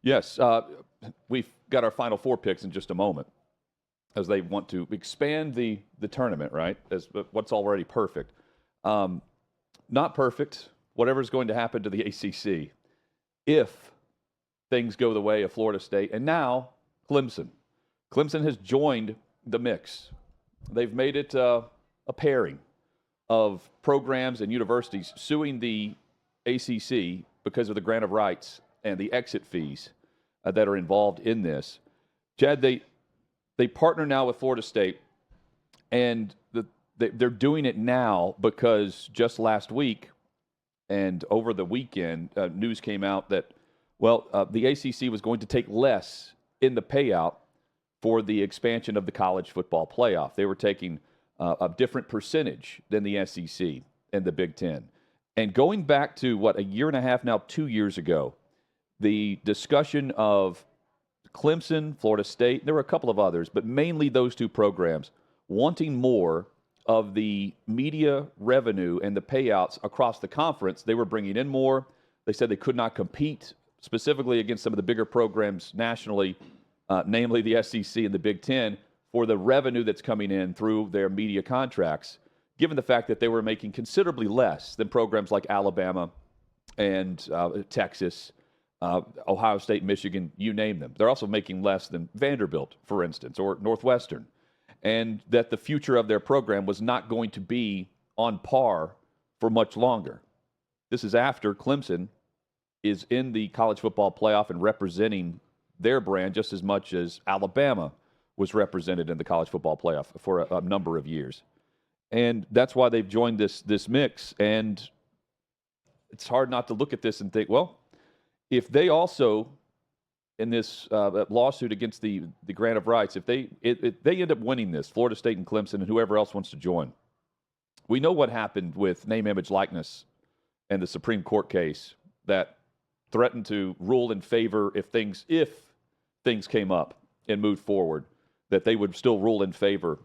Yes, we've got our Final Four picks in just a moment, as they want to expand the tournament, right? As what's already perfect. Not perfect. Whatever's going to happen to the ACC, if things go the way of Florida State, and now Clemson. Clemson has joined the mix. They've made it a pairing of programs and universities suing the ACC because of the grant of rights and the exit fees that are involved in this. Chad, they partner now with Florida State, and they're doing it now because just last week and over the weekend, news came out that, the ACC was going to take less in the payout for the expansion of the college football playoff. They were taking a different percentage than the SEC and the Big Ten. And going back to, a year and a half now, 2 years ago, the discussion of Clemson, Florida State, there were a couple of others, but mainly those two programs wanting more of the media revenue and the payouts across the conference. They were bringing in more. They said they could not compete specifically against some of the bigger programs nationally, namely the SEC and the Big Ten, for the revenue that's coming in through their media contracts, given the fact that they were making considerably less than programs like Alabama and Texas, Ohio State, Michigan, you name them. They're also making less than Vanderbilt, for instance, or Northwestern, and that the future of their program was not going to be on par for much longer. This is after Clemson is in the college football playoff and representing their brand just as much as Alabama was represented in the college football playoff for a number of years. And that's why they've joined this mix. And it's hard not to look at this and think, if they also, in this lawsuit against the grant of rights, if they end up winning this, Florida State and Clemson and whoever else wants to join, we know what happened with name, image, likeness and the Supreme Court case that threatened to rule in favor if things came up and moved forward, that they would still rule in favor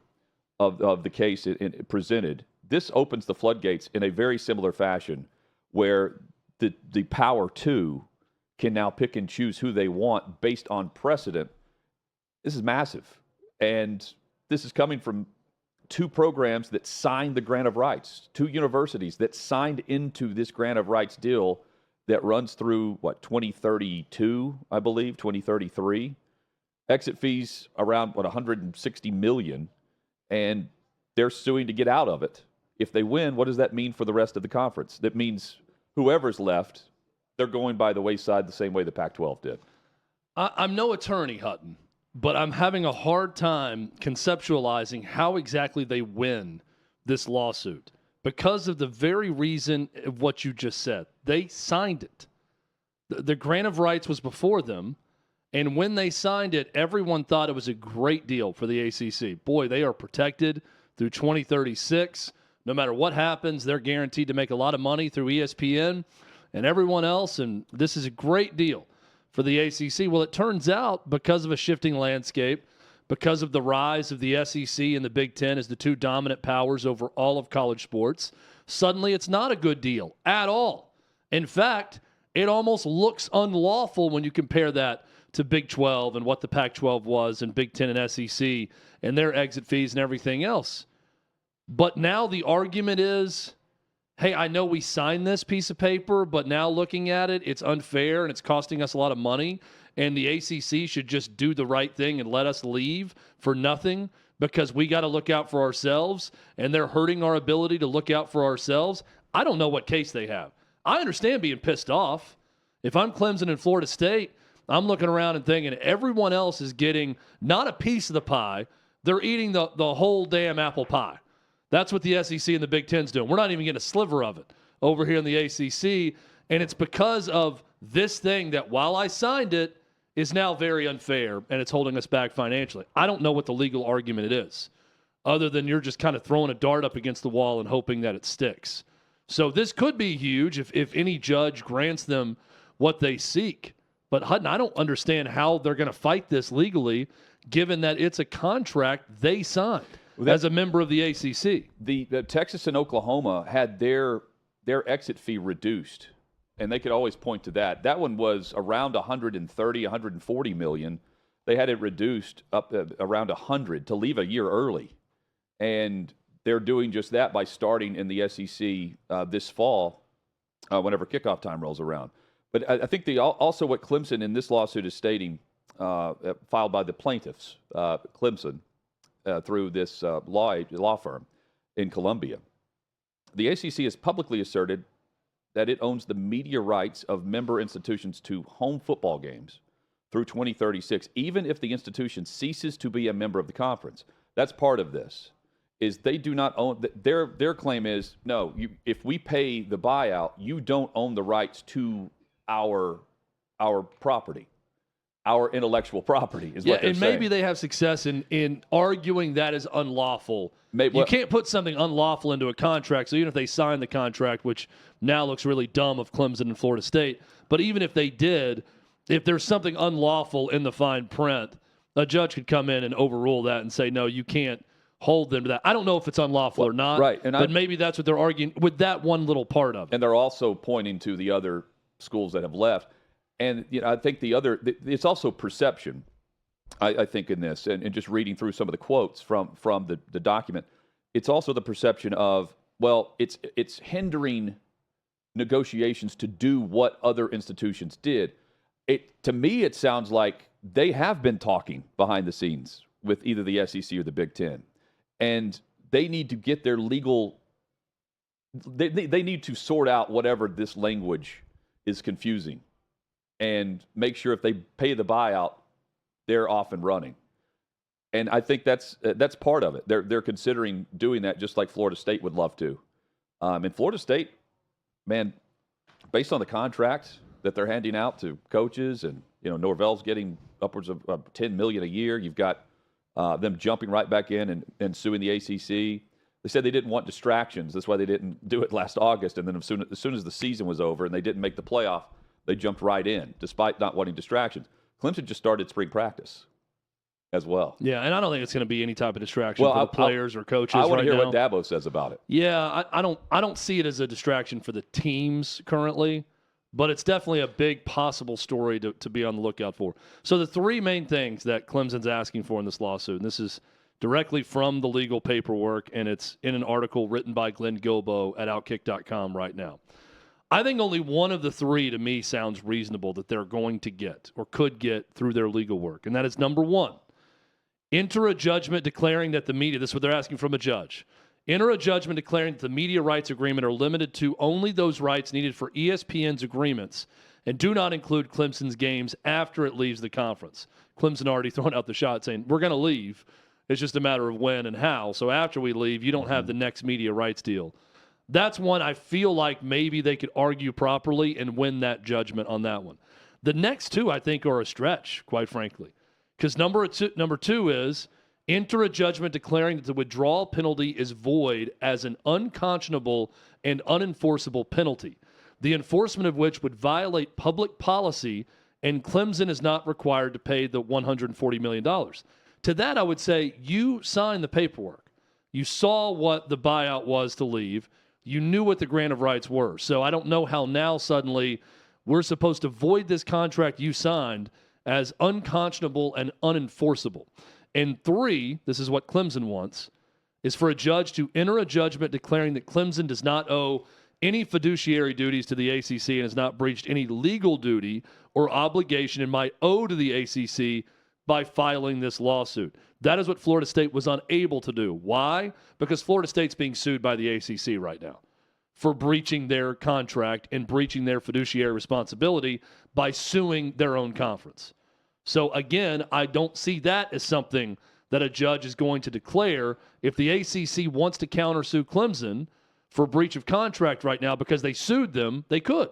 of the case it presented. This opens the floodgates in a very similar fashion, where the power to can now pick and choose who they want based on precedent. This is massive. And this is coming from two programs that signed the grant of rights, two universities that signed into this grant of rights deal that runs through, 2032, I believe, 2033. Exit fees around, $160 million, and they're suing to get out of it. If they win, what does that mean for the rest of the conference? That means whoever's left, they're going by the wayside the same way the Pac-12 did. I'm no attorney, Hutton, but I'm having a hard time conceptualizing how exactly they win this lawsuit because of the very reason of what you just said. They signed it. The grant of rights was before them, and when they signed it, everyone thought it was a great deal for the ACC. Boy, they are protected through 2036. No matter what happens, they're guaranteed to make a lot of money through ESPN and everyone else, and this is a great deal for the ACC. Well, it turns out, because of a shifting landscape, because of the rise of the SEC and the Big Ten as the two dominant powers over all of college sports, suddenly it's not a good deal at all. In fact, it almost looks unlawful when you compare that to Big 12 and what the Pac-12 was, and Big 10 and SEC and their exit fees and everything else. But now the argument is, hey, I know we signed this piece of paper, but now looking at it, it's unfair and it's costing us a lot of money, and the ACC should just do the right thing and let us leave for nothing because we got to look out for ourselves, and they're hurting our ability to look out for ourselves. I don't know what case they have. I understand being pissed off. If I'm Clemson and Florida State, I'm looking around and thinking everyone else is getting not a piece of the pie. They're eating the whole damn apple pie. That's what the SEC and the Big Ten's doing. We're not even getting a sliver of it over here in the ACC, and it's because of this thing that, while I signed it, is now very unfair, and it's holding us back financially. I don't know what the legal argument it is, other than you're just kind of throwing a dart up against the wall and hoping that it sticks. So this could be huge if any judge grants them what they seek. But Hutton, I don't understand how they're going to fight this legally, given that it's a contract they signed as a member of the ACC. The Texas and Oklahoma had their exit fee reduced and they could always point to that. That one was around 130, 140 million. They had it reduced up around 100 to leave a year early. And they're doing just that by starting in the SEC this fall, whenever kickoff time rolls around. But I think also what Clemson in this lawsuit is stating, filed by the plaintiffs, Clemson, through this law firm in Columbia. The ACC has publicly asserted that it owns the media rights of member institutions to home football games through 2036, even if the institution ceases to be a member of the conference. That's part of this. Is they do not own their claim is no. If we pay the buyout, you don't own the rights to our property, our intellectual property. Is what they're and saying. maybe they have success in arguing that is unlawful. Maybe, you can't put something unlawful into a contract. So even if they sign the contract, which now looks really dumb of Clemson and Florida State, but even if they did, if there's something unlawful in the fine print, a judge could come in and overrule that and say, no, you can't hold them to that. I don't know if it's unlawful or not, right? But maybe that's what they're arguing with that one little part of it. And they're also pointing to the other schools that have left. And I think it's also perception. I think in this, and just reading through some of the quotes from the document, it's also the perception of, well, it's hindering negotiations to do what other institutions did. To me, it sounds like they have been talking behind the scenes with either the SEC or the Big Ten. And they need to get their legal they need to sort out whatever this language is confusing and make sure if they pay the buyout, they're off and running. And I think that's part of it. They're considering doing that just like Florida State would love to. And Florida State, man, based on the contract that they're handing out to coaches, and Norvell's getting upwards of $10 million a year. You've got them jumping right back in and suing the ACC. They said they didn't want distractions. That's why they didn't do it last August. And then as soon as the season was over and they didn't make the playoff, they jumped right in, despite not wanting distractions. Clemson just started spring practice as well. Yeah, and I don't think it's going to be any type of distraction for the players or coaches. I want to hear now. what Dabo says about it. Yeah, I don't see it as a distraction for the teams currently, but it's definitely a big possible story to be on the lookout for. So the three main things that Clemson's asking for in this lawsuit, and this is directly from the legal paperwork, and it's in an article written by Glenn Gilbo at OutKick.com right now. I think only one of the three to me sounds reasonable that they're going to get or could get through their legal work, and that is number one, enter a judgment declaring that the media, this is what they're asking from a judge, enter a judgment declaring that the media rights agreement are limited to only those rights needed for ESPN's agreements and do not include Clemson's games after it leaves the conference. Clemson already thrown out the shot saying, we're going to leave. It's just a matter of when and how. So after we leave, you don't have the next media rights deal. That's one I feel like maybe they could argue properly and win that judgment on that one. The next two, I think, are a stretch, quite frankly. Because number two is enter a judgment declaring that the withdrawal penalty is void as an unconscionable and unenforceable penalty, the enforcement of which would violate public policy, and Clemson is not required to pay the $140 million. To that, I would say you signed the paperwork. You saw what the buyout was to leave. You knew what the grant of rights were. So I don't know how now suddenly we're supposed to void this contract you signed as unconscionable and unenforceable. And three, this is what Clemson wants, is for a judge to enter a judgment declaring that Clemson does not owe any fiduciary duties to the ACC and has not breached any legal duty or obligation and might owe to the ACC by filing this lawsuit. That is what Florida State was unable to do. Why? Because Florida State's being sued by the ACC right now for breaching their contract and breaching their fiduciary responsibility by suing their own conference. So again, I don't see that as something that a judge is going to declare. If the ACC wants to countersue Clemson for breach of contract right now because they sued them, they could,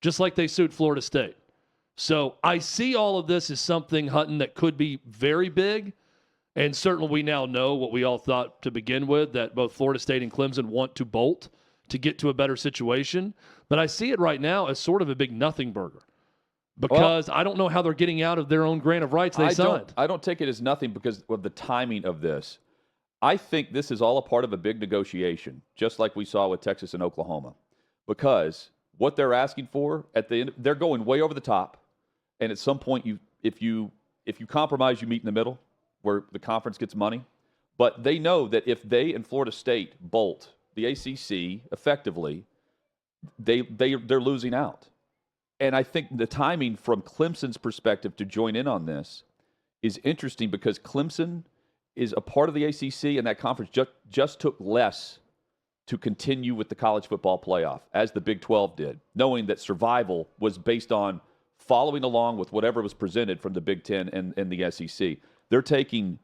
just like they sued Florida State. So I see all of this as something, Hutton, that could be very big. And certainly we now know what we all thought to begin with, that both Florida State and Clemson want to bolt to get to a better situation. But I see it right now as sort of a big nothing burger because I don't know how they're getting out of their own grant of rights they signed. I don't take it as nothing because of the timing of this. I think this is all a part of a big negotiation, just like we saw with Texas and Oklahoma. Because what they're asking for at the end, they're going way over the top. And at some point, if you compromise, you meet in the middle where the conference gets money. But they know that if they and Florida State bolt the ACC effectively, they're losing out. And I think the timing from Clemson's perspective to join in on this is interesting because Clemson is a part of the ACC, and that conference just took less to continue with the college football playoff, as the Big 12 did, knowing that survival was based on following along with whatever was presented from the Big 10 and the SEC. They're taking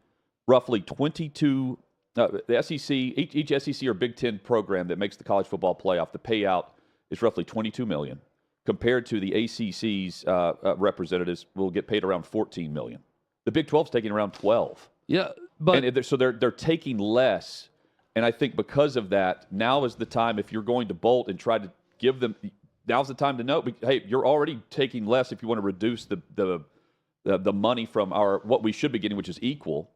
roughly 22 the SEC, each SEC or Big 10 program that makes the college football playoff, the payout is roughly $22 million, compared to the ACC's representatives will get paid around $14 million. The Big 12's taking around 12. Yeah, but so they're taking less, and I think because of that, now is the time if you're going to bolt and try to give them. Now's the time to know. Hey, you're already taking less if you want to reduce the money from what we should be getting, which is equal.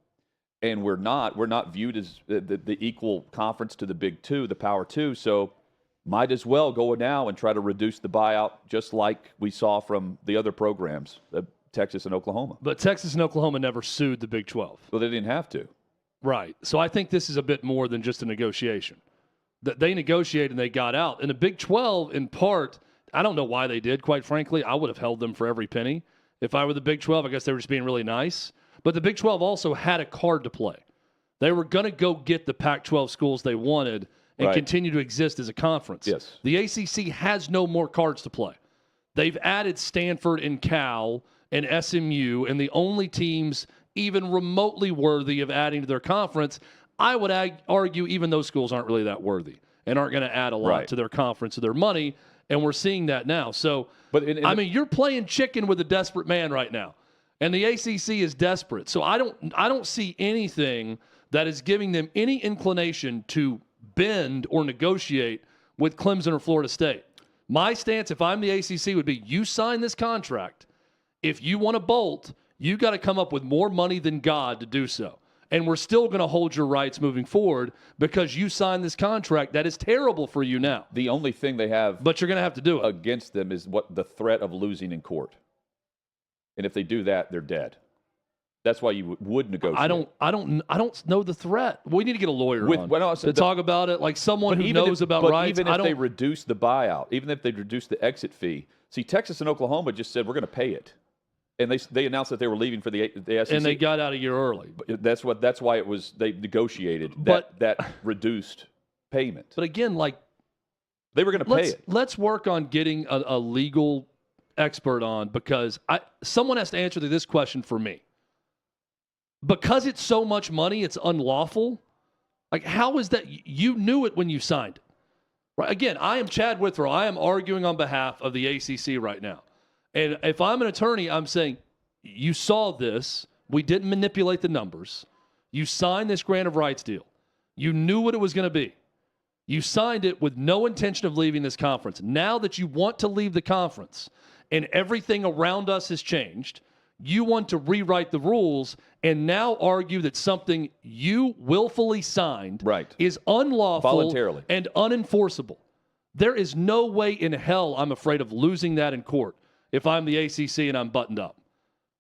And we're not viewed as the equal conference to the Big Two, the Power Two. So might as well go now and try to reduce the buyout, just like we saw from the other programs, Texas and Oklahoma. But Texas and Oklahoma never sued the Big 12. Well, they didn't have to. Right. So I think this is a bit more than just a negotiation. That they negotiated and they got out. And the Big 12, in part, I don't know why they did, quite frankly. I would have held them for every penny. If I were the Big 12, I guess they were just being really nice. But the Big 12 also had a card to play. They were going to go get the Pac-12 schools they wanted and continue to exist as a conference. Yes. The ACC has no more cards to play. They've added Stanford and Cal and SMU, and the only teams even remotely worthy of adding to their conference, I would argue even those schools aren't really that worthy and aren't going to add a lot to their conference or their money, and we're seeing that now. So, I mean, you're playing chicken with a desperate man right now. And the ACC is desperate. So I don't see anything that is giving them any inclination to bend or negotiate with Clemson or Florida State. My stance, if I'm the ACC, would be you sign this contract. If you want to bolt, you got to come up with more money than God to do so. And we're still going to hold your rights moving forward because you signed this contract that is terrible for you now. The only thing they have but you're going to have to do it against them is the threat of losing in court. And if they do that, they're dead. That's why you would negotiate. I don't know the threat. We need to get a lawyer to talk about it, like someone who knows about rights. Even if they reduce the buyout, even if they reduce the exit fee, see, Texas and Oklahoma just said we're going to pay it, and they announced that they were leaving for the SEC, and they got out a year early. That's why it was they negotiated that reduced payment. But again, like they were going to pay it. Let's work on getting a legal expert on, because someone has to answer this question for me. Because it's so much money, it's unlawful. Like, how is that? You knew it when you signed it. Right? Again, I am Chad Withrow. I am arguing on behalf of the ACC right now. And if I'm an attorney, I'm saying, you saw this. We didn't manipulate the numbers. You signed this grant of rights deal. You knew what it was going to be. You signed it with no intention of leaving this conference. Now that you want to leave the conference and everything around us has changed, you want to rewrite the rules and now argue that something you willfully signed is unlawful voluntarily and unenforceable. There is no way in hell I'm afraid of losing that in court if I'm the ACC and I'm buttoned up.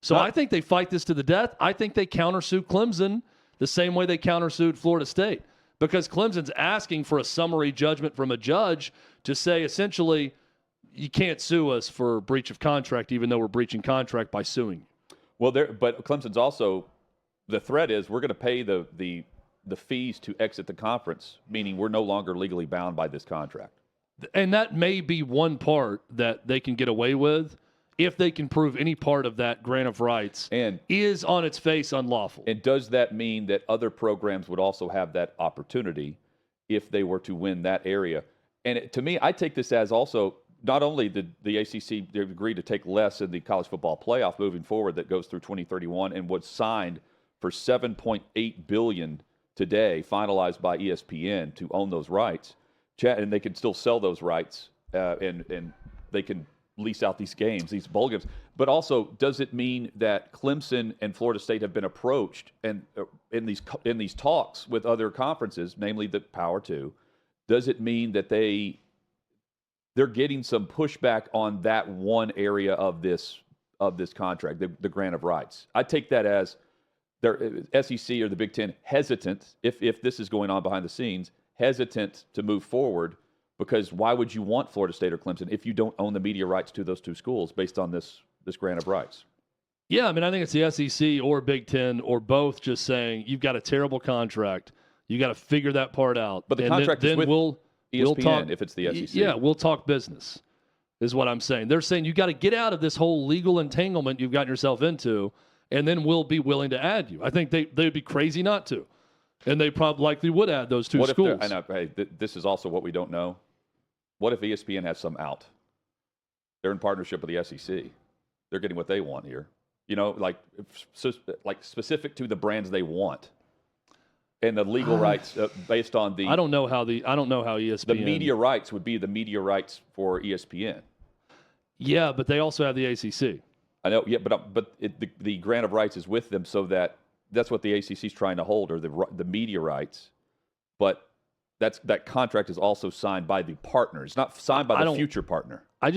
So I think they fight this to the death. I think they countersue Clemson the same way they countersued Florida State, because Clemson's asking for a summary judgment from a judge to say essentially, you can't sue us for breach of contract, even though we're breaching contract by suing. Well, but Clemson's also, the threat is we're going to pay the fees to exit the conference, meaning we're no longer legally bound by this contract. And that may be one part that they can get away with if they can prove any part of that grant of rights is on its face unlawful. And does that mean that other programs would also have that opportunity if they were to win that area? And to me, I take this as also, not only did the ACC agree to take less in the college football playoff moving forward that goes through 2031 and was signed for $7.8 billion today, finalized by ESPN to own those rights, and they can still sell those rights and they can lease out these games, these bowl games. But also, does it mean that Clemson and Florida State have been approached and in these talks with other conferences, namely the Power Two? Does it mean that they they're getting some pushback on that one area of this contract, the grant of rights. I take that as their SEC or the Big Ten hesitant, if this is going on behind the scenes, hesitant to move forward, because why would you want Florida State or Clemson if you don't own the media rights to those two schools based on this grant of rights? Yeah, I mean, I think it's the SEC or Big Ten or both just saying you've got a terrible contract. You got to figure that part out. But the contract is with we'll ESPN talk, if it's the SEC. Yeah, we'll talk business is what I'm saying. They're saying you got to get out of this whole legal entanglement you've gotten yourself into, and then we'll be willing to add you. I think they'd be crazy not to. And they probably likely would add those two schools. I know, hey, this is also what we don't know. What if ESPN has some out? They're in partnership with the SEC. They're getting what they want here. You know, like specific to the brands they want, and the legal rights based on the. I don't know how ESPN. The media rights would be the media rights for ESPN. Yeah, but they also have the ACC. I know. Yeah, but the grant of rights is with them, so that's what the ACC is trying to hold, or the media rights. But that contract is also signed by the partner. It's not signed by the future partner. I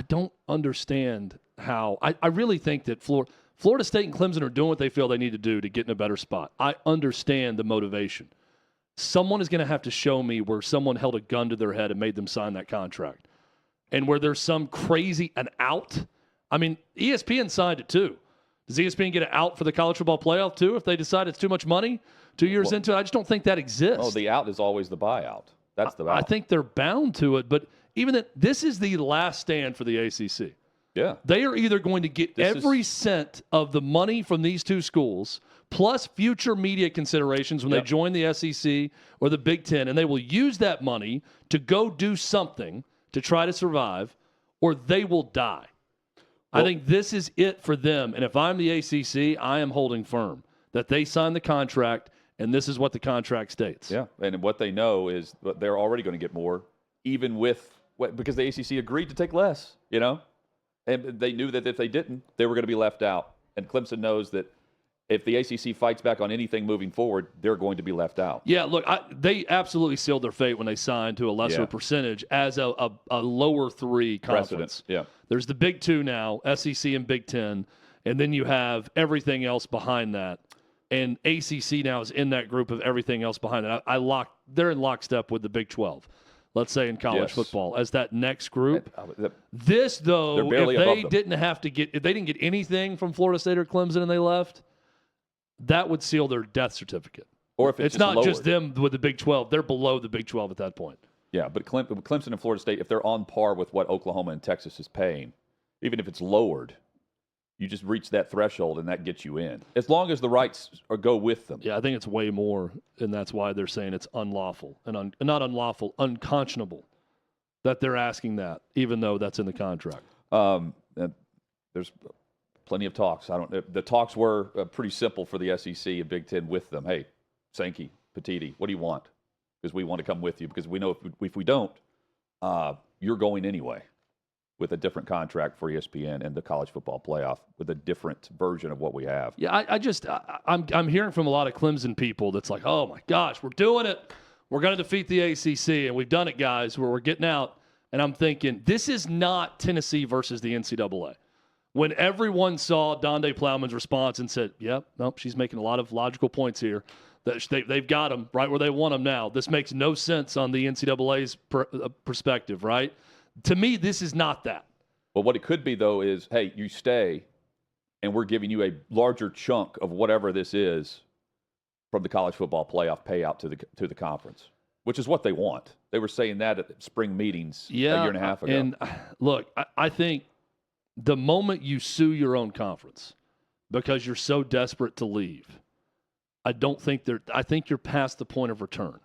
don't understand how. I really think that Florida State and Clemson are doing what they feel they need to do to get in a better spot. I understand the motivation. Someone is going to have to show me where someone held a gun to their head and made them sign that contract, and where there's some crazy an out. I mean, ESPN signed it too. Does ESPN get an out for the college football playoff too if they decide it's too much money 2 years into it? I just don't think that exists. Oh, the out is always the buyout. That's the out. I think they're bound to it, but even this is the last stand for the ACC. Yeah. They are either going to get every cent of the money from these two schools plus future media considerations when they join the SEC or the Big Ten, and they will use that money to go do something to try to survive, or they will die. Well, I think this is it for them, and if I'm the ACC, I am holding firm that they signed the contract, and this is what the contract states. Yeah, and what they know is that they're already going to get more, even because the ACC agreed to take less, you know? And they knew that if they didn't, they were going to be left out. And Clemson knows that if the ACC fights back on anything moving forward, they're going to be left out. Yeah, look, they absolutely sealed their fate when they signed to a lesser percentage as a lower three conference. Precedent. Yeah. There's the big two now, SEC and Big Ten, and then you have everything else behind that. And ACC now is in that group of everything else behind that. They're in lockstep with the Big 12. Let's say in college football, as that next group. This, though, if they didn't get anything from Florida State or Clemson and they left, that would seal their death certificate. Or if it's not just them with the Big 12, they're below the Big 12 at that point. Yeah, but Clemson and Florida State, if they're on par with what Oklahoma and Texas is paying, even if it's lowered, you just reach that threshold and that gets you in. As long as the rights go with them. Yeah, I think it's way more, and that's why they're saying it's unlawful and not unlawful, unconscionable that they're asking that, even though that's in the contract. There's plenty of talks. The talks were pretty simple for the SEC and Big Ten with them. Hey, Sankey, Petiti, what do you want? Because we want to come with you because we know if we don't, you're going anyway. With a different contract for ESPN and the college football playoff with a different version of what we have. Yeah, I'm hearing from a lot of Clemson people that's like, oh my gosh, we're doing it. We're going to defeat the ACC, and we've done it, guys, where we're getting out. And I'm thinking, this is not Tennessee versus the NCAA. When everyone saw Donde Plowman's response and said, yep, nope, she's making a lot of logical points here. They've got them right where they want them now. This makes no sense on the NCAA's perspective, right? To me, this is not that. Well, what it could be, though, is, hey, you stay, and we're giving you a larger chunk of whatever this is from the college football playoff payout to the conference, which is what they want. They were saying that at spring meetings a year and a half ago. And look, I think the moment you sue your own conference because you're so desperate to leave, I think you're past the point of return.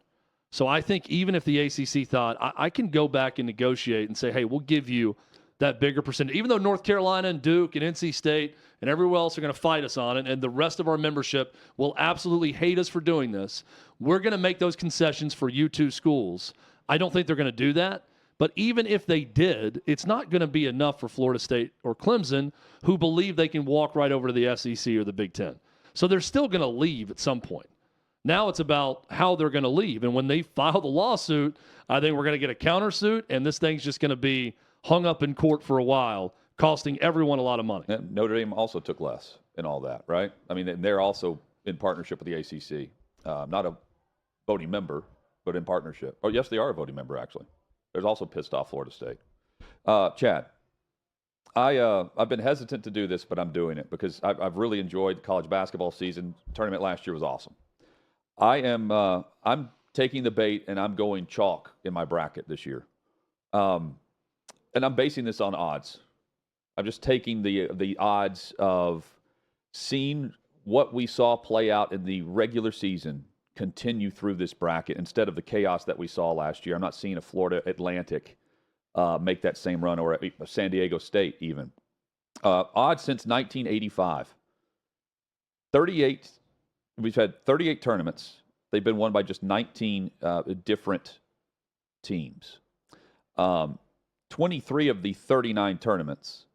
So I think even if the ACC thought, I can go back and negotiate and say, hey, we'll give you that bigger percentage, even though North Carolina and Duke and NC State and everywhere else are going to fight us on it, and the rest of our membership will absolutely hate us for doing this, we're going to make those concessions for you two schools. I don't think they're going to do that. But even if they did, it's not going to be enough for Florida State or Clemson, who believe they can walk right over to the SEC or the Big Ten. So they're still going to leave at some point. Now it's about how they're going to leave. And when they file the lawsuit, I think we're going to get a countersuit, and this thing's just going to be hung up in court for a while, costing everyone a lot of money. And Notre Dame also took less in all that, right? I mean, they're also in partnership with the ACC. Not a voting member, but in partnership. Oh, yes, they are a voting member, actually. There's also pissed off Florida State. Chad, I've been hesitant to do this, but I'm doing it because I've really enjoyed the college basketball season. Tournament last year was awesome. I'm taking the bait and I'm going chalk in my bracket this year. And I'm basing this on odds. I'm just taking the odds of seeing what we saw play out in the regular season continue through this bracket instead of the chaos that we saw last year. I'm not seeing a Florida Atlantic make that same run, or a San Diego State even. Odds since 1985. 38. We've had 38 tournaments. They've been won by just 19 different teams. 23 of the 39 tournaments,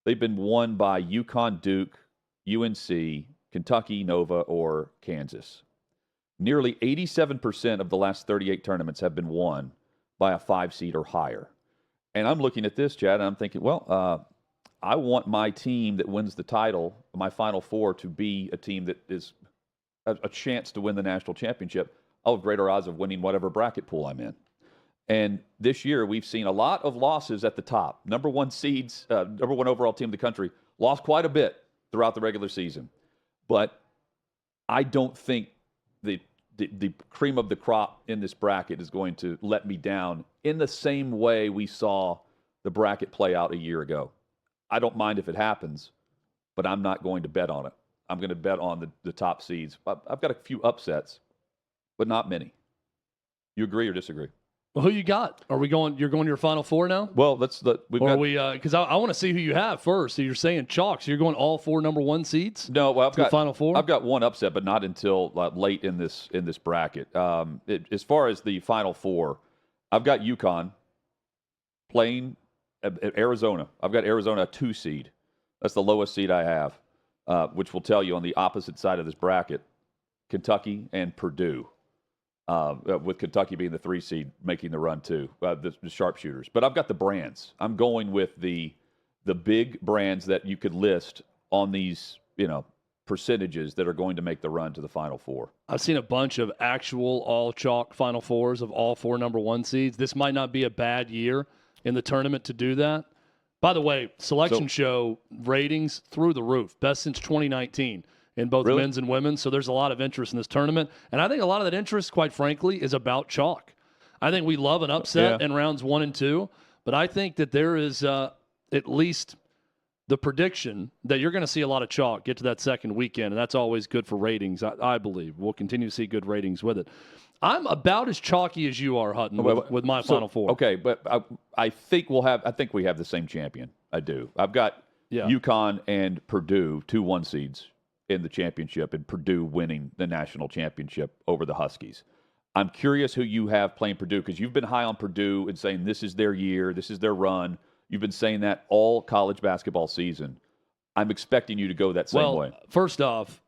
they've been won by UConn, Duke, UNC, Kentucky, Nova, or Kansas. Nearly 87% of the last 38 tournaments have been won by a 5 seed or higher. And I'm looking at this, Chad, and I'm thinking, well, I want my team that wins the title, my Final Four, to be a team that is a chance to win the national championship. I'll have greater odds of winning whatever bracket pool I'm in. And this year, we've seen a lot of losses at the top. Number one seeds, number one overall team in the country, lost quite a bit throughout the regular season. But I don't think the cream of the crop in this bracket is going to let me down in the same way we saw the bracket play out a year ago. I don't mind if it happens, but I'm not going to bet on it. I'm going to bet on the top seeds. I've got a few upsets, but not many. You agree or disagree? Well, who you got? Are we going? You're going to your Final Four now? Well, Because I want to see who you have first. So you're saying chalk. So you're going all 4 number 1 seeds? No, well, I've got Final Four. I've got one upset, but not until late in this bracket. As far as the Final Four, I've got UConn playing at Arizona. I've got Arizona a 2 seed. That's the lowest seed I have, which will tell you on the opposite side of this bracket, Kentucky and Purdue. With Kentucky being the 3 seed, making the run too, the sharpshooters. But I've got the brands. I'm going with the big brands that you could list on these, percentages that are going to make the run to the Final Four. I've seen a bunch of actual all chalk Final Fours of all 4 number 1 seeds. This might not be a bad year in the tournament to do that. By the way, selection show ratings through the roof, best since 2019. In both men's and women's, so there's a lot of interest in this tournament. And I think a lot of that interest, quite frankly, is about chalk. I think we love an upset in rounds 1 and 2, but I think that there is at least the prediction that you're going to see a lot of chalk get to that second weekend, and that's always good for ratings, I believe. We'll continue to see good ratings with it. I'm about as chalky as you are, Hutton, with my Final Four. Okay, but I think we have the same champion. I do. I've got UConn and Purdue, 2 1 seeds in the championship, and Purdue winning the national championship over the Huskies. I'm curious who you have playing Purdue, because you've been high on Purdue and saying this is their year, this is their run. You've been saying that all college basketball season. I'm expecting you to go that same way. First off,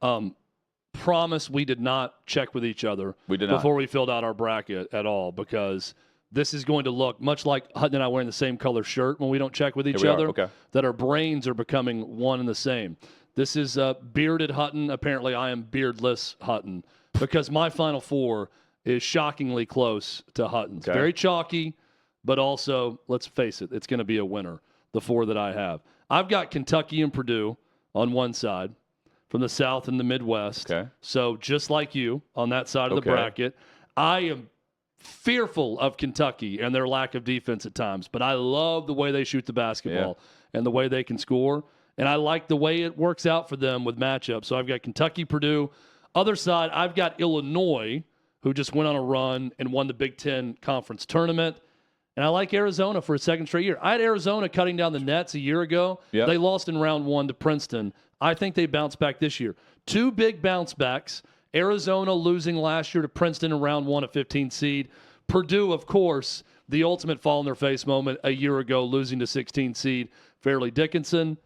promise we did not check with each other before we filled out our bracket at all, because this is going to look much like Hutton and I wearing the same color shirt when we don't check with each other, that our brains are becoming one and the same. This is bearded Hutton. Apparently, I am beardless Hutton, because my Final Four is shockingly close to Hutton's. Okay. Very chalky, but also, let's face it, it's going to be a winner, the 4 that I have. I've got Kentucky and Purdue on one side from the South and the Midwest. Okay. So just like you on that side of the bracket, I am fearful of Kentucky and their lack of defense at times, but I love the way they shoot the basketball and the way they can score. And I like the way it works out for them with matchups. So I've got Kentucky, Purdue. Other side, I've got Illinois, who just went on a run and won the Big Ten Conference Tournament. And I like Arizona for a second straight year. I had Arizona cutting down the nets a year ago. Yep. They lost in round 1 to Princeton. I think they bounce back this year. 2 big bounce backs. Arizona losing last year to Princeton in round 1, a 15 seed. Purdue, of course, the ultimate fall in their face moment a year ago, losing to 16 seed Fairleigh Dickinson.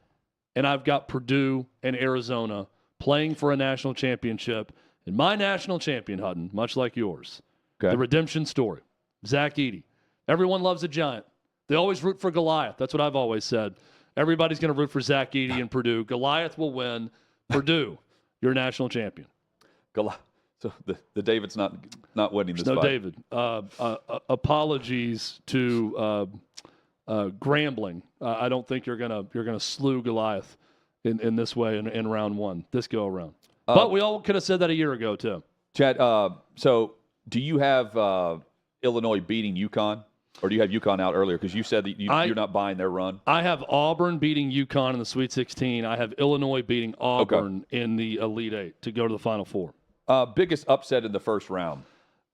And I've got Purdue and Arizona playing for a national championship And my national champion, Hutton, much like yours, Okay. the redemption story, Zach Edey. Everyone loves a giant. They always root for Goliath. That's what I've always said. Everybody's going to root for Zach Edey and Purdue. Goliath will win. Purdue, you're national champion. So the David's not winning this No, fight. David. Apologies to Grambling. I don't think you're gonna slew Goliath in this way in round one, this go around. But we all could have said that a year ago too. Chad, so do you have Illinois beating UConn, or do you have UConn out earlier? Because you said that you're not buying their run. I have Auburn beating UConn in the Sweet 16. I have Illinois beating Auburn in the Elite Eight to go to the Final Four. Biggest upset in the first round.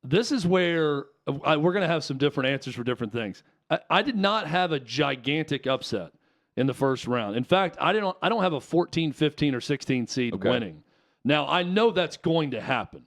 This is where we're going to have some different answers for different things. I did not have a gigantic upset in the first round. In fact, I don't have a 14, 15, or 16 seed winning. Now, I know that's going to happen.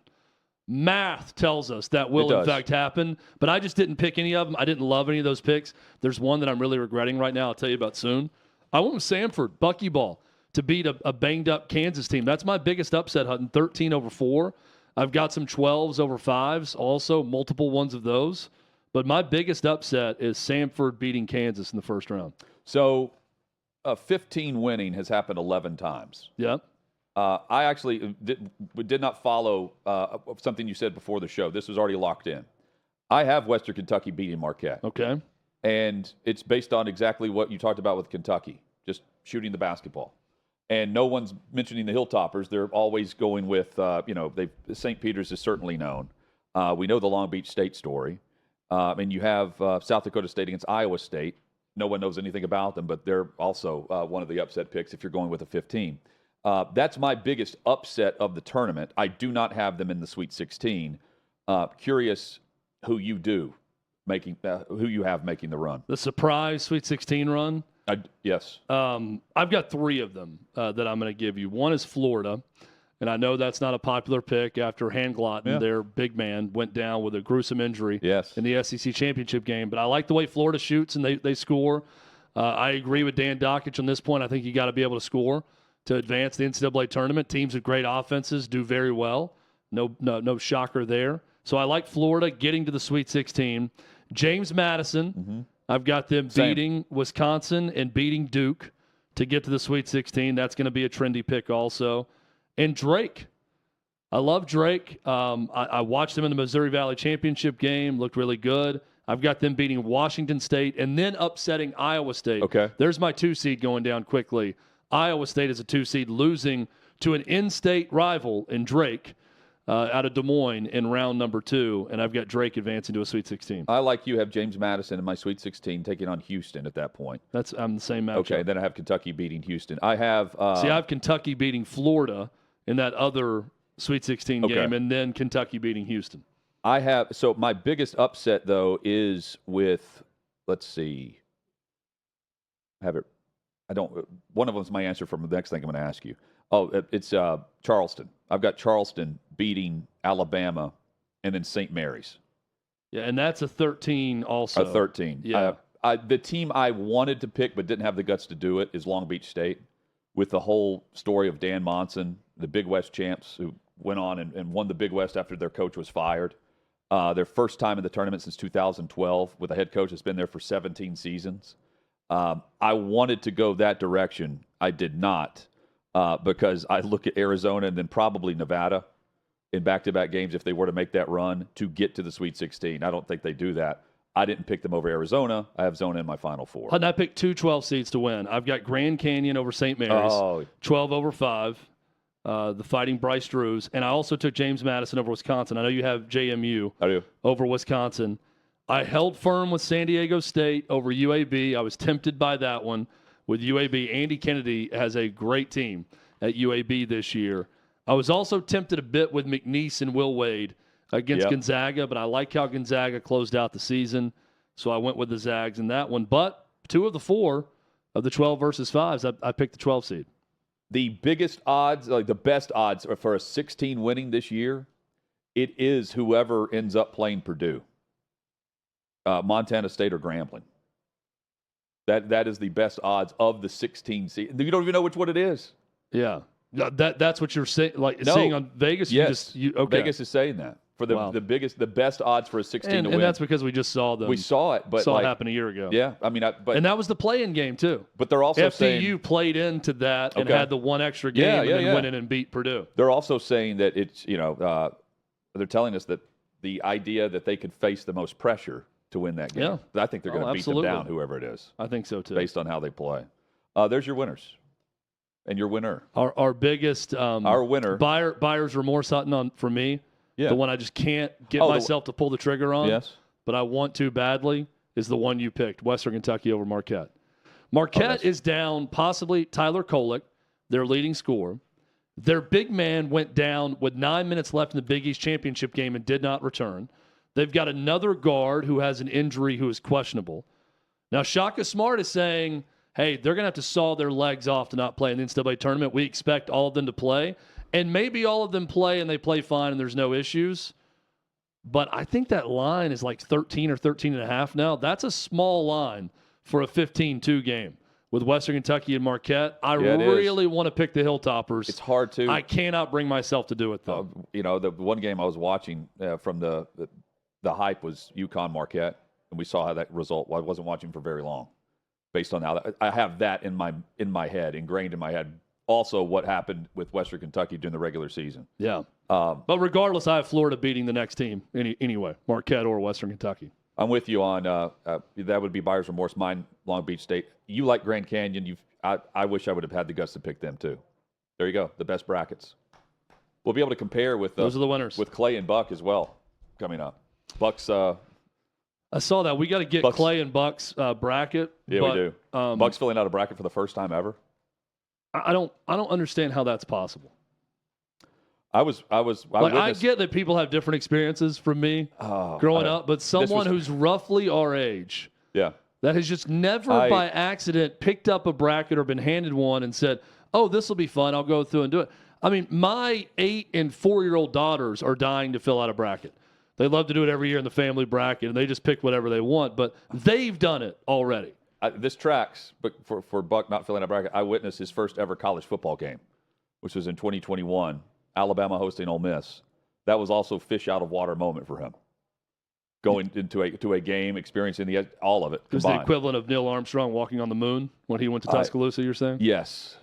Math tells us that will, in fact, happen, but I just didn't pick any of them. I didn't love any of those picks. There's one that I'm really regretting right now. I'll tell you about soon. I went with Samford, buckyball, to beat a banged-up Kansas team. That's my biggest upset, Hutton, 13-4. I've got some 12s over 5s, also multiple ones of those. But my biggest upset is Samford beating Kansas in the first round. So 15 winning has happened 11 times. Yep. I actually did not follow something you said before the show. This was already locked in. I have Western Kentucky beating Marquette. Okay. And it's based on exactly what you talked about with Kentucky, just shooting the basketball. And no one's mentioning the Hilltoppers. They're always going with, St. Peter's is certainly known. We know the Long Beach State story. And you have South Dakota State against Iowa State. No one knows anything about them, but they're also one of the upset picks if you're going with a 15. That's my biggest upset of the tournament. I do not have them in the Sweet 16. Curious who you have making the run. The surprise Sweet 16 run? Yes. I've got 3 of them that I'm going to give you. One is Florida, and I know that's not a popular pick after Handglotten, their big man, went down with a gruesome injury in the SEC championship game. But I like the way Florida shoots and they score. I agree with Dan Dockich on this point. I think you got to be able to score to advance the NCAA tournament. Teams with great offenses do very well. No shocker there. So I like Florida getting to the Sweet 16. James Madison, I've got them beating Wisconsin and beating Duke to get to the Sweet 16. That's going to be a trendy pick also. And Drake. I love Drake. I watched them in the Missouri Valley Championship game. Looked really good. I've got them beating Washington State and then upsetting Iowa State. Okay. There's my 2 seed going down quickly. Iowa State is a 2 seed, losing to an in-state rival in Drake out of Des Moines in round number 2, and I've got Drake advancing to a Sweet 16. I like you have James Madison in my Sweet 16 taking on Houston at that point. I'm the same matchup. Okay, then I have Kentucky beating Houston. I have I have Kentucky beating Florida in that other Sweet 16 game, and then Kentucky beating Houston. So my biggest upset though is with, let's see, one of them is my answer from the next thing I'm going to ask you. Oh, it's Charleston. I've got Charleston beating Alabama and then St. Mary's. Yeah, and that's a 13 also. A 13. Yeah. The team I wanted to pick but didn't have the guts to do it is Long Beach State, with the whole story of Dan Monson, the Big West champs who went on and won the Big West after their coach was fired. Their first time in the tournament since 2012 with a head coach that's been there for 17 seasons. I wanted to go that direction. I did not because I look at Arizona and then probably Nevada in back-to-back games if they were to make that run to get to the Sweet 16. I don't think they do that. I didn't pick them over Arizona. I have Zona in my Final Four. And I picked 2 12 seeds to win. I've got Grand Canyon over St. Mary's, 12 over 5, the Fighting Bryce Drews. And I also took James Madison over Wisconsin. I know you have JMU over Wisconsin. I held firm with San Diego State over UAB. I was tempted by that one with UAB. Andy Kennedy has a great team at UAB this year. I was also tempted a bit with McNeese and Will Wade against Gonzaga, but I like how Gonzaga closed out the season, so I went with the Zags in that one. But 2 of the 4 of the 12 versus 5s, I picked the 12 seed. The biggest odds, like the best odds for a 16 winning this year, it is whoever ends up playing Purdue. Montana State or Grambling. That is the best odds of the 16 seed. You don't even know which one it is. Yeah. That's what you're saying, like No. seeing on Vegas. Yes. Okay. Vegas is saying that for the best odds for a 16 to and win. that's because we just saw them. We saw it, but saw it happen a year ago. Yeah, I mean, and that was the play-in game too. But they're also saying FDU played into that and had the one extra game and then went in and beat Purdue. They're also saying that it's they're telling us that the idea that they could face the most pressure to win that game. Yeah. I think they're going to beat them down, whoever it is. I think so too, based on how they play. There's your winners. And your winner. Our biggest our winner. Buyer's remorse, Hutton, for me. Yeah. The one I just can't get myself to pull the trigger on. Yes. But I want to badly is the one you picked, Western Kentucky over Marquette. Marquette is down possibly Tyler Kolek, their leading scorer. Their big man went down with 9 minutes left in the Big East championship game and did not return. They've got another guard who has an injury who is questionable. Now, Shaka Smart is saying, hey, they're going to have to saw their legs off to not play in the NCAA tournament. We expect all of them to play. And maybe all of them play and they play fine and there's no issues. But I think that line is like 13 or 13.5 now. That's a small line for a 15-2 game with Western Kentucky and Marquette. I really want to pick the Hilltoppers. It's hard to. I cannot bring myself to do it, though. The one game I was watching from the hype was UConn Marquette, and we saw how that result. Well, I wasn't watching for very long, based on how I have that in my head, ingrained in my head. Also, what happened with Western Kentucky during the regular season. Yeah. But regardless, I have Florida beating the next team anyway, Marquette or Western Kentucky. I'm with you on that would be buyer's remorse. Mine, Long Beach State. You like Grand Canyon. I wish I would have had the guts to pick them too. There you go. The best brackets. We'll be able to compare with those are the winners with Clay and Buck as well coming up. Buck's. I saw that. We got to get Buck's, Clay and Buck's bracket. Yeah, we do. Buck's filling out a bracket for the first time ever. I don't understand how that's possible. I get that people have different experiences from me growing up, but someone who's roughly our age, that has just never by accident picked up a bracket or been handed one and said, "Oh, this will be fun. I'll go through and do it." I mean, my 8- and 4-year-old daughters are dying to fill out a bracket. They love to do it every year in the family bracket, and they just pick whatever they want. But they've done it already. This tracks, but for Buck not filling out a bracket, I witnessed his first ever college football game, which was in 2021. Alabama hosting Ole Miss. That was also fish out of water moment for him. Going into a game, experiencing all of it. It was the equivalent of Neil Armstrong walking on the moon when he went to Tuscaloosa. You're saying? Yes.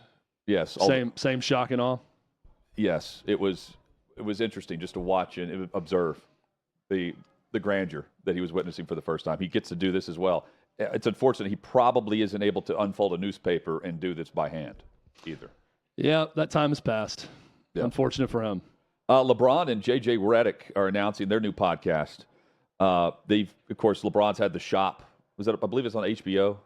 Same shock and awe. Yes, it was interesting just to watch and observe the grandeur that he was witnessing for the first time. He gets to do this as well. It's unfortunate he probably isn't able to unfold a newspaper and do this by hand either. Yeah, that time has passed. Yeah. Unfortunate for him. LeBron and JJ Redick are announcing their new podcast. Of course, LeBron's had The Shop. I believe it's on HBO.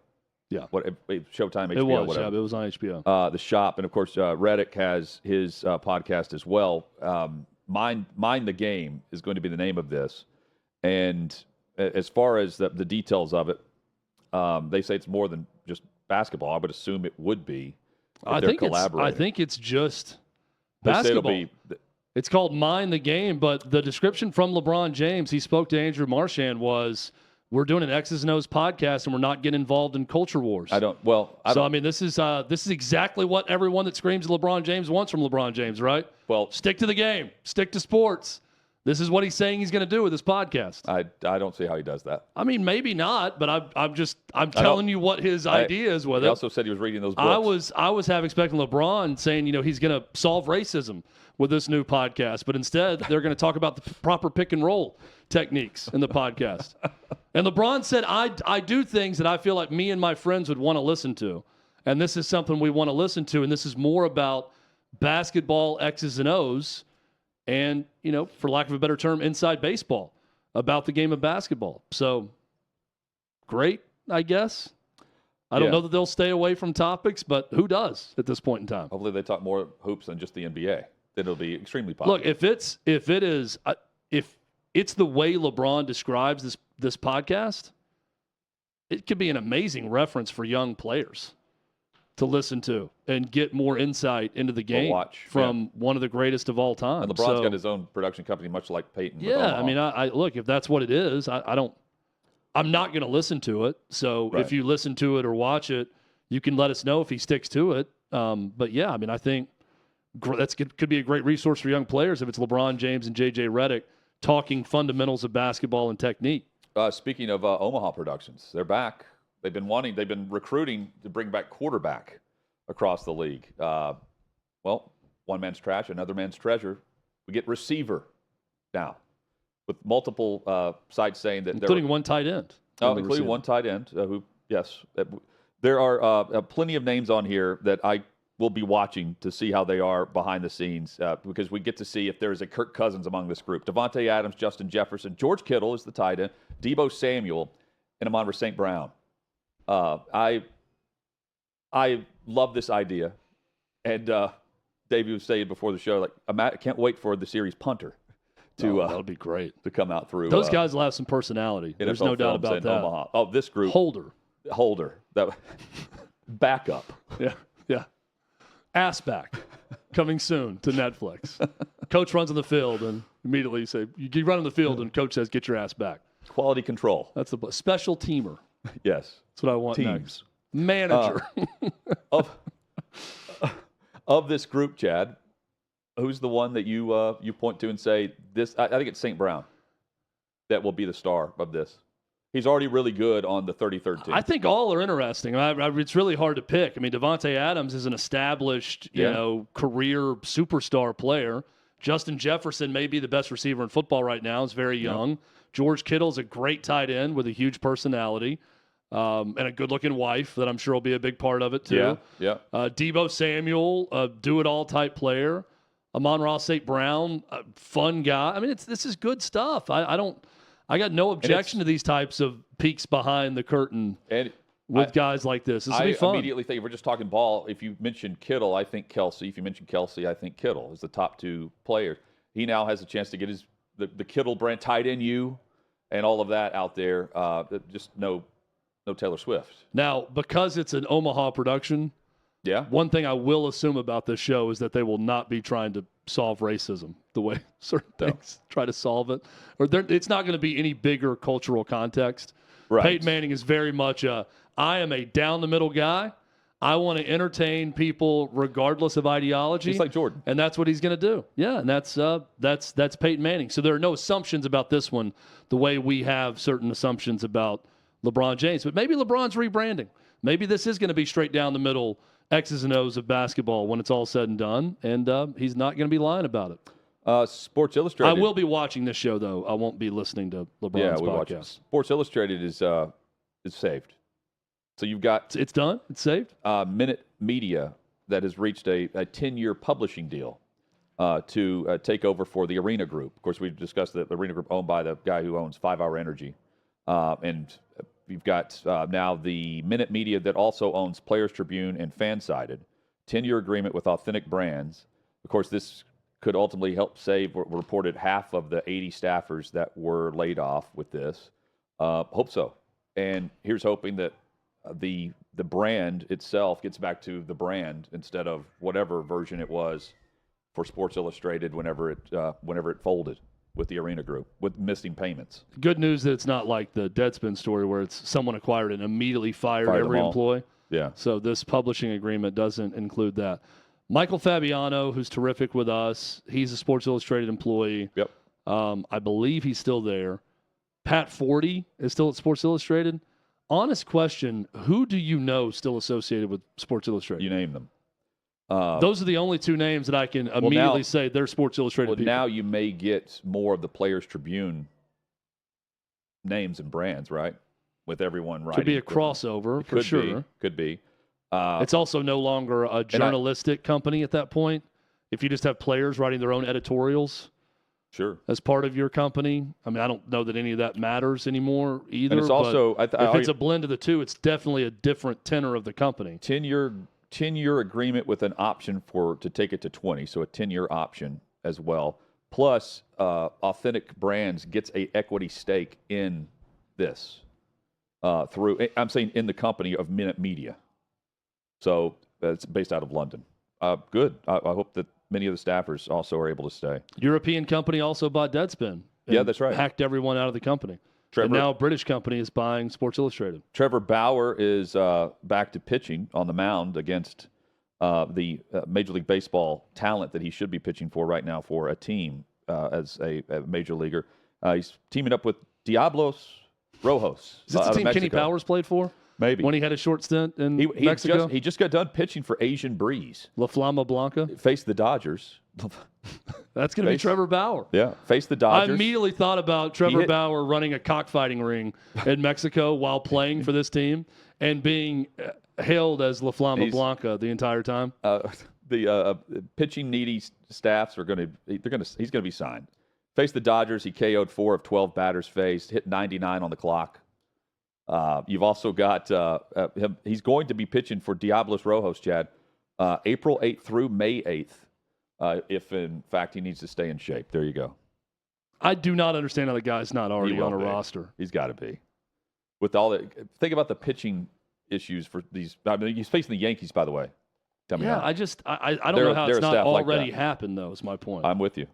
Yeah. Showtime, HBO, it was, whatever. Yeah, it was on HBO. The Shop, and of course, Redick has his podcast as well. Mind the Game is going to be the name of this. And as far as the details of it, they say it's more than just basketball. I would assume it would be. I think it's just basketball. It's called Mind the Game, but the description from LeBron James, he spoke to Andrew Marchand, was we're doing an X's and O's podcast and we're not getting involved in culture wars. This is exactly what everyone that screams LeBron James wants from LeBron James, right? Well, stick to the game, stick to sports. This is what he's saying he's going to do with this podcast. I don't see how he does that. I mean, maybe not, but I'm telling you what his idea is with it. He also said he was reading those books. I was half expecting LeBron saying, he's going to solve racism with this new podcast, but instead they're going to talk about the proper pick and roll techniques in the podcast. And LeBron said, I do things that I feel like me and my friends would want to listen to, and this is something we want to listen to, and this is more about basketball X's and O's. And, for lack of a better term, inside baseball about the game of basketball. So, great, I guess. I don't know that they'll stay away from topics, but who does at this point in time? Hopefully they talk more hoops than just the NBA. Then it'll be extremely popular. Look, if it's the way LeBron describes this podcast, it could be an amazing reference for young players to listen to and get more insight into the game from one of the greatest of all time. And LeBron's got his own production company, much like Peyton. Yeah, I mean, I look, if that's what it is, I'm not going to listen to it. So if you listen to it or watch it, you can let us know if he sticks to it. But yeah, I mean, I think could be a great resource for young players if it's LeBron James and JJ Redick talking fundamentals of basketball and technique. Speaking of Omaha Productions, they're back. They've been recruiting to bring back quarterback across the league. Well, one man's trash, another man's treasure. We get receiver now, with multiple sites saying that including one tight end. Including one tight end. There are plenty of names on here that I will be watching to see how they are behind the scenes, because we get to see if there is a Kirk Cousins among this group. Devontae Adams, Justin Jefferson, George Kittle is the tight end, Deebo Samuel, and Amon-Ra St. Brown. I love this idea, and Davey was saying before the show, I can't wait for the series punter to that would be great to come out through. Those guys will have some personality. There's no doubt about that. Omaha. Oh, this group. Holder. That backup. Yeah. Ass back. Coming soon to Netflix. Coach runs on the field and immediately you say, you run on the field and coach says, get your ass back. Quality control. That's the special teamer. Yes. That's what I want next. Manager. Of this group, Chad, who's the one that you point to and say this? I think it's St. Brown that will be the star of this. He's already really good on the 33rd team. I think all are interesting. It's really hard to pick. I mean, Devontae Adams is an established, career superstar player. Justin Jefferson may be the best receiver in football right now. He's very young. Yep. George Kittle's a great tight end with a huge personality and a good-looking wife that I'm sure will be a big part of it too. Yeah. Deebo Samuel, a do-it-all type player. Amon-Ra St. Brown, a fun guy. I mean, this is good stuff. I got no objection to these types of peeks behind the curtain with guys like this. This will be fun. I immediately think, if we're just talking ball, if you mention Kittle, I think Kelsey. If you mention Kelsey, I think Kittle is the top two players. He now has a chance to get the Kittle brand tight end and all of that out there. Just no Taylor Swift. Now, because it's an Omaha production, one thing I will assume about this show is that they will not be trying to solve racism the way certain things try to solve it. Or it's not going to be any bigger cultural context. Right. Peyton Manning is very much I am a down-the-middle guy. I want to entertain people regardless of ideology. Just like Jordan. And that's what he's going to do. Yeah, and that's Peyton Manning. So there are no assumptions about this one the way we have certain assumptions about LeBron James. But maybe LeBron's rebranding. Maybe this is going to be straight down the middle X's and O's of basketball when it's all said and done, and he's not going to be lying about it. Sports Illustrated. I will be watching this show, though. I won't be listening to LeBron's podcast. Sports Illustrated is saved. So you've got... It's done? It's saved? Minute Media that has reached a 10-year publishing deal to take over for the Arena Group. Of course, we've discussed that the Arena Group owned by the guy who owns 5 Hour Energy. And you've got now the Minute Media that also owns Players Tribune and Fansided. 10-year agreement with Authentic Brands. Of course, this could ultimately help save, reported, half of the 80 staffers that were laid off with this. Hope so. And here's hoping that the brand itself gets back to the brand instead of whatever version it was for Sports Illustrated whenever it folded with the Arena Group, with missing payments. Good news that it's not like the Deadspin story where it's someone acquired and immediately fired every employee. Yeah. So this publishing agreement doesn't include that. Michael Fabiano, who's terrific with us, he's a Sports Illustrated employee. Yep. I believe he's still there. Pat Forty is still at Sports Illustrated. Honest question, who do you know still associated with Sports Illustrated? You name them. Those are the only two names that I can immediately say they're Sports Illustrated people. Now you may get more of the Players Tribune names and brands, right? With everyone writing. Could be a crossover, for sure. Could be. It's also no longer a journalistic company at that point. If you just have players writing their own editorials as part of your company. I mean, I don't know that any of that matters anymore either. And it's also, if it's a blend of the two, it's definitely a different tenor of the company. 10-year agreement with an option to take it to 20, so a 10-year option as well. Plus, Authentic Brands gets a equity stake in this I'm saying in the company of Minute Media. So it's based out of London. Good. I hope that many of the staffers also are able to stay. European company also bought Deadspin. Yeah, that's right. Hacked everyone out of the company. And now a British company is buying Sports Illustrated. Trevor Bauer is back to pitching on the mound against the Major League Baseball talent that he should be pitching for right now for a team as a major leaguer. He's teaming up with Diablos Rojos. Is this the team Kenny Powers played for? Maybe. When he had a short stint in Mexico? He just got done pitching for Asian Breeze. La Flama Blanca? Faced the Dodgers. That's going to be Trevor Bauer. Yeah, face the Dodgers. I immediately thought about Trevor Bauer running a cockfighting ring in Mexico while playing for this team and being hailed as La Flama Blanca the entire time. The pitching needy staffs are he's going to be signed. Faced the Dodgers, he KO'd 4 of 12 batters faced, hit 99 on the clock. You've also got him. He's going to be pitching for Diablos Rojos, Chad, April 8th through May 8th, if in fact he needs to stay in shape. There you go. I do not understand how the guy's not already on a roster. He's got to be. With all that, think about the pitching issues for these. I mean, he's facing the Yankees, by the way. Tell me how. I don't know how it's not already happened, though, is my point. I'm with you.